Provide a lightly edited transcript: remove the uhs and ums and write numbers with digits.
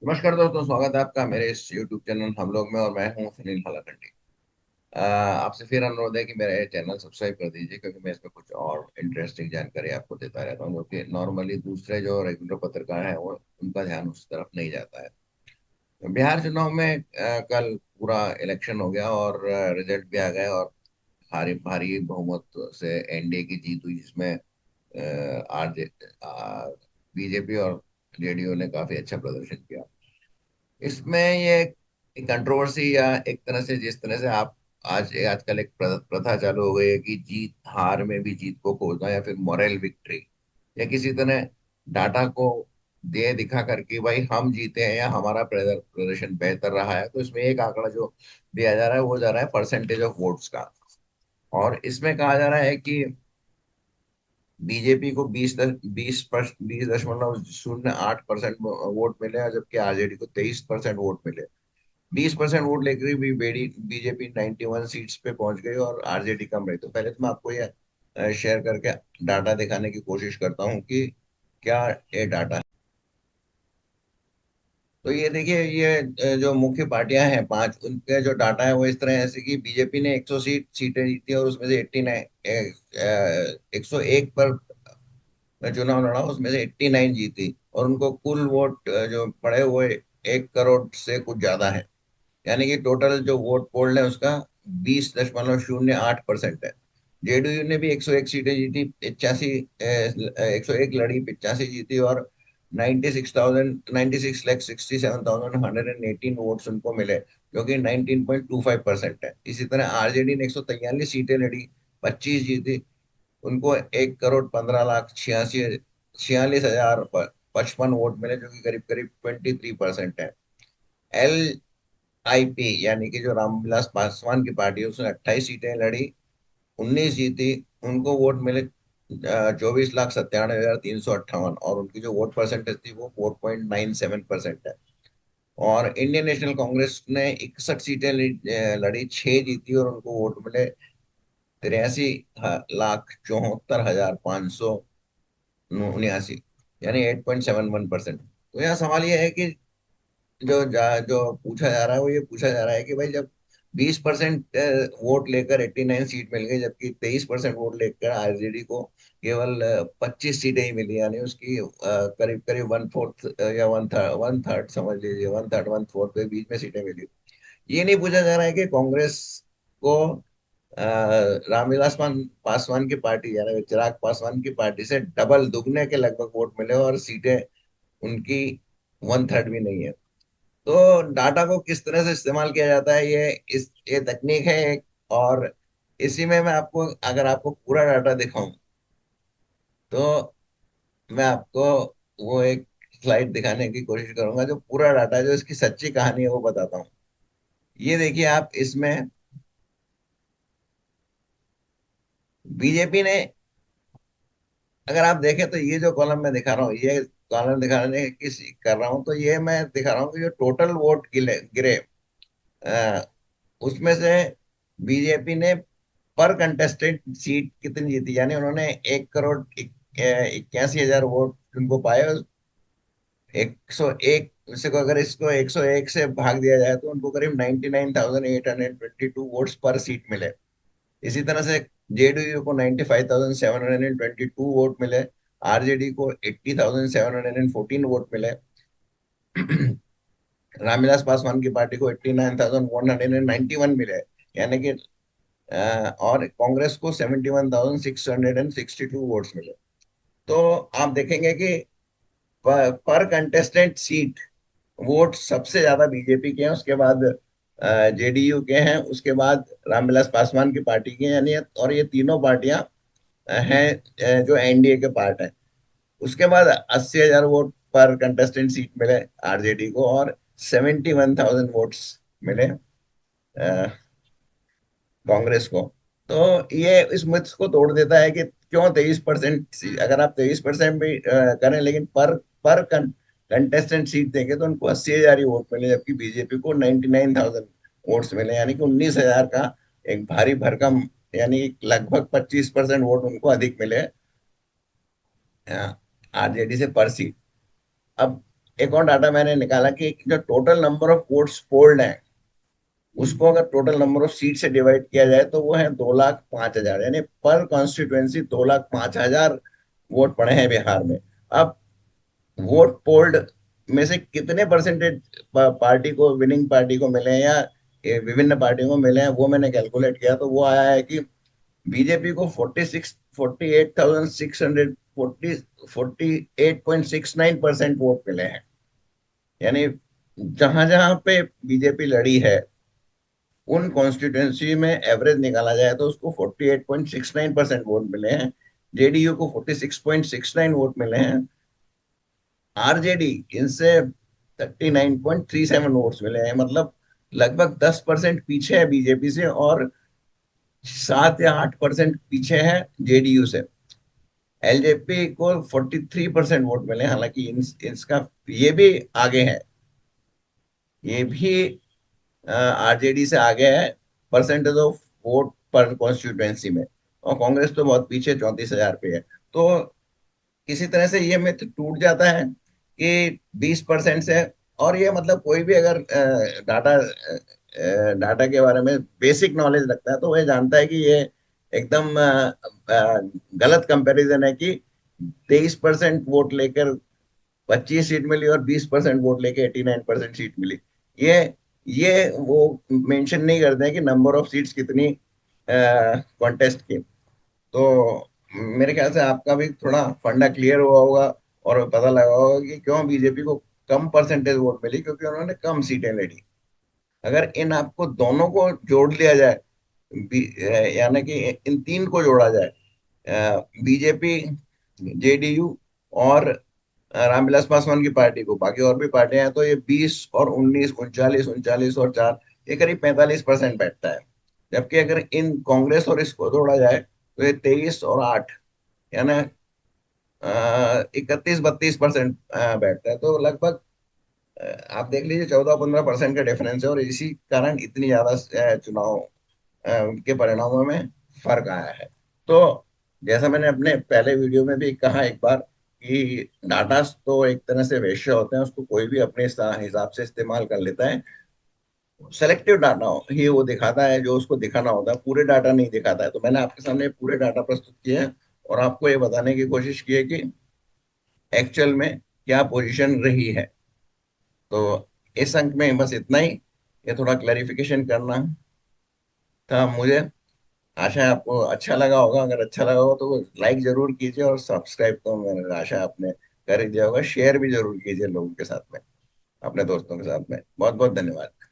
नमस्कार दोस्तों, स्वागत है आपका मेरे इस YouTube चैनल हम लोग में। और मैं हूं सुनील हालाकंडी। आपसे फिर अनुरोध है कि मेरे चैनल सब्सक्राइब कर दीजिए, क्योंकि मैं इसमें कुछ और इंटरेस्टिंग जानकारी आपको देता रहता हूं, जो कि नॉर्मली दूसरे जो रेगुलर पत्रकार हैं वो उनका ध्यान उस तरफ नहीं जाता है। बिहार चुनाव में कल पूरा इलेक्शन हो गया और रिजल्ट भी आ गए, और भारी भारी बहुमत से एनडीए की जीत हुई, जिसमें आरजे बीजेपी और जेडीयू ने काफी अच्छा प्रदर्शन किया। इसमें ये कंट्रोवर्सी, या एक तरह से जिस तरह से आप आजकल एक प्रथा चालू हो गई है कि जीत हार में भी जीत को खोजना, या फिर मॉरल विक्ट्री, या किसी तरह डाटा को दे दिखा करके भाई हम जीते हैं या हमारा प्रदर्शन बेहतर रहा है। तो इसमें एक आंकड़ा जो दिया जा रहा है वो जा रहा है परसेंटेज ऑफ वोट्स का। और इसमें कहा जा रहा है कि बीजेपी को 20.08% वोट मिले, और जबकि आरजेडी को 23% वोट मिले। 20% वोट लेकर भी बेडी बीजेपी 91 सीट्स पे पहुंच गई और आरजेडी कम रही। तो पहले तो मैं आपको ये शेयर करके डाटा दिखाने की कोशिश करता हूं कि क्या ये डाटा है। तो ये देखिए, ये जो मुख्य पार्टियां हैं पांच, उनके जो डाटा है वो इस तरह है। जैसे कि बीजेपी ने 100 सीटें जीती, और उसमें से 89 101 पर में चुनाव लड़ा, उसमें से 89 जीती। और उनको कुल वोट जो पड़े हुए 1 करोड़ से कुछ ज्यादा है। यानी कि टोटल जो वोट पोल है उसका 20.08% है। जेडीयू ने भी 101 सीटें जीती, 85 101 लड़ी, 85 जीती, और 96,67,118 वोट्स उनको मिले, जो कि 19.25% है। इसी तरह आरजेडी ने 143 सीटें लड़ी, 25 जीती, उनको 1,15,86,000 46,055 वोट मिले, जो कि करीब करीब 23% है। एल आईपी यानी कि जो रामविलास पासवान की पार्टी है, उसने 28 सीटें लड़ी, 19 जीती, उनको वोट मिले 24,97,358, और उनकी जो वोट परसेंटेज थी वो 4.97% है। और इंडियन नेशनल कांग्रेस ने 61 सीटें लड़ी, 6 जीती, और उनको वोट मिले 83,74,579, यानी 8.71%। तो यहाँ सवाल यह है कि जो पूछा जा रहा है वो ये पूछा जा रहा है कि भाई, जब 20% वोट लेकर 89 सीट मिल गई, जबकि 23% वोट लेकर आरजेडी को केवल 25 सीटें ही मिली, यानी उसकी करीब करीब वन फोर्थ या वन थर्ड समझ लीजिए, वन थर्ड वन फोर्थ के बीच में सीटें मिली। ये नहीं पूछा जा रहा है कि कांग्रेस को रामविलास पासवान की पार्टी, यानी चिराग पासवान की पार्टी से डबल दुगने के लगभग वोट मिले, और सीटें उनकी वन थर्ड भी नहीं है। तो डाटा को किस तरह से इस्तेमाल किया जाता है, ये तकनीक है एक। और इसी में मैं आपको, अगर आपको पूरा डाटा दिखाऊं, तो मैं आपको वो एक स्लाइड दिखाने की कोशिश करूंगा, जो पूरा डाटा है, जो इसकी सच्ची कहानी है वो बताता हूँ। ये देखिए आप इसमें, बीजेपी ने, अगर आप देखें तो ये जो कॉलम मैं दिखा रहा हूँ, ये कॉलम दिखाने किस कर रहा हूँ, तो ये मैं दिखा रहा हूँ कि जो टोटल वोट गिरे गिरे अ, उसमें से बीजेपी ने पर कंटेस्टेड सीट कितनी जीती, यानी उन्होंने 1,81,000 वोट उनको पाए। 101 से को अगर इसको 101 से भाग दिया जाए तो उनको करीब 99,822 वोट्स पर सीट मिले। इसी तरह से जेडीयू को 95,722 वोट मिले, आरजेडी को 80,714 वोट मिले, रामविलास पासवान की पार्टी को 89,191 मिले, यानी कि और कांग्रेस को 71,662 वोट्स मिले। तो आप देखेंगे कि पर कंटेस्टेंट सीट वोट सबसे ज्यादा बीजेपी के हैं, उसके बाद जेडीयू के हैं, उसके बाद रामविलास पासवान की पार्टी के हैं, यानी, और ये तीनों पार्टियां हैं जो एनडीए के पार्ट हैं। उसके बाद 80,000 वोट पर कंटेस्टेंट सीट मिले आरजेडी को, और 71,000 वोट्स मिले कांग्रेस को। तो ये इस मिथ को तोड़ देता है कि क्यों 23%, अगर आप 23% भी करें, लेकिन पर कंटेस्टेंट सीट देंगे तो उनको 80,000 ही वोट मिले, जबकि बीजेपी को 99,000 वोट्स मिले, यानी कि 19,000 का एक भारी भरकम, यानी लगभग 25% वोट उनको अधिक मिले आरजेडी से पर सीट। अब एक और डाटा मैंने निकाला कि जो total number of votes polled हैं, उसको अगर टोटल नंबर ऑफ सीट से डिवाइड किया जाए तो वो है 2,05,000, यानी पर कॉन्स्टिट्यूएंसी 2,05,000 वोट पड़े हैं बिहार में। अब वोट पोल्ड में से कितने परसेंटेज पार्टी को, विनिंग पार्टी को मिले हैं या ये विभिन्न पार्टियों को मिले हैं, वो मैंने कैलकुलेट किया तो वो आया है कि बीजेपी को 48,640 48.69% वोट मिले हैं। यानी जहां जहां पे बीजेपी लड़ी है उन कॉन्स्टिट्यूंसी में एवरेज निकाला जाए तो उसको 48.69% वोट मिले हैं। जेडीयू को 46.69 वोट मिले हैं। आरजेडी इनसे 39.37 वोट्स मिले हैं, मतलब लगभग 10% पीछे है बीजेपी से और 7 या 8% पीछे है जेडीयू से। एलजेपी को 43% वोट मिले हैं, हालांकि इसका ये भी आगे है, ये भी आरजेडी से आगे है परसेंटेज ऑफ वोट पर कॉन्स्टिट्यूएंसी में। और कांग्रेस तो बहुत पीछे 34,000 पे है। तो किसी तरह से ये मिथ टूट जाता है कि 20% से। और ये मतलब कोई भी अगर डाटा डाटा के बारे में बेसिक नॉलेज रखता है तो वह जानता है कि ये एकदम गलत कंपैरिजन है कि 23% वोट लेकर 25 सीट मिली और 20% वोट लेके 89% सीट मिली। ये ये वो मेंशन नहीं करते हैं कि नंबर ऑफ सीट्स कितनी कॉन्टेस्ट की। तो मेरे ख्याल से आपका भी थोड़ा फंडा क्लियर हुआ होगा और पता लगा होगा कि क्यों बीजेपी को कम परसेंटेज वोट मिली, क्योंकि उन्होंने कम सीटें लड़ी। अगर इन आपको दोनों को जोड़ लिया जाए, यानी कि इन तीन को जोड़ा जाए, बीजेपी, जेडीयू और रामविलास पासवान की पार्टी को, बाकी और भी पार्टियां हैं, तो ये 20 और 19, 39, 39 और 4, ये करीब 45% बैठता है। जबकि अगर इन कांग्रेस और इसको जोड़ा जाए तो ये 23 और 8, यानी 31, 32% बैठता है। तो लगभग आप देख लीजिए 14-15% का डिफरेंस है, और इसी कारण इतनी ज्यादा चुनाव के परिणामों में फर्क आया है। तो जैसा मैंने अपने पहले वीडियो में भी कहा एक बार कि डाटा तो एक तरह से वेश्या होते हैं, उसको कोई भी अपने हिसाब से इस्तेमाल कर लेता है। सेलेक्टिव डाटा ही वो दिखाता है जो उसको दिखाना होता है, पूरे डाटा नहीं दिखाता है। तो मैंने आपके सामने पूरे डाटा प्रस्तुत किए हैं और आपको ये बताने की कोशिश की है कि एक्चुअल में क्या पोजीशन रही है। तो इस अंक में बस इतना ही, ये थोड़ा क्लैरिफिकेशन करना था मुझे। आशा है आपको अच्छा लगा होगा। अगर अच्छा लगा हो तो लाइक जरूर कीजिए, और सब्सक्राइब तो मैंने आशा आपने कर ही दिया होगा। शेयर भी जरूर कीजिए लोगों के साथ में, अपने दोस्तों के साथ में। बहुत बहुत धन्यवाद।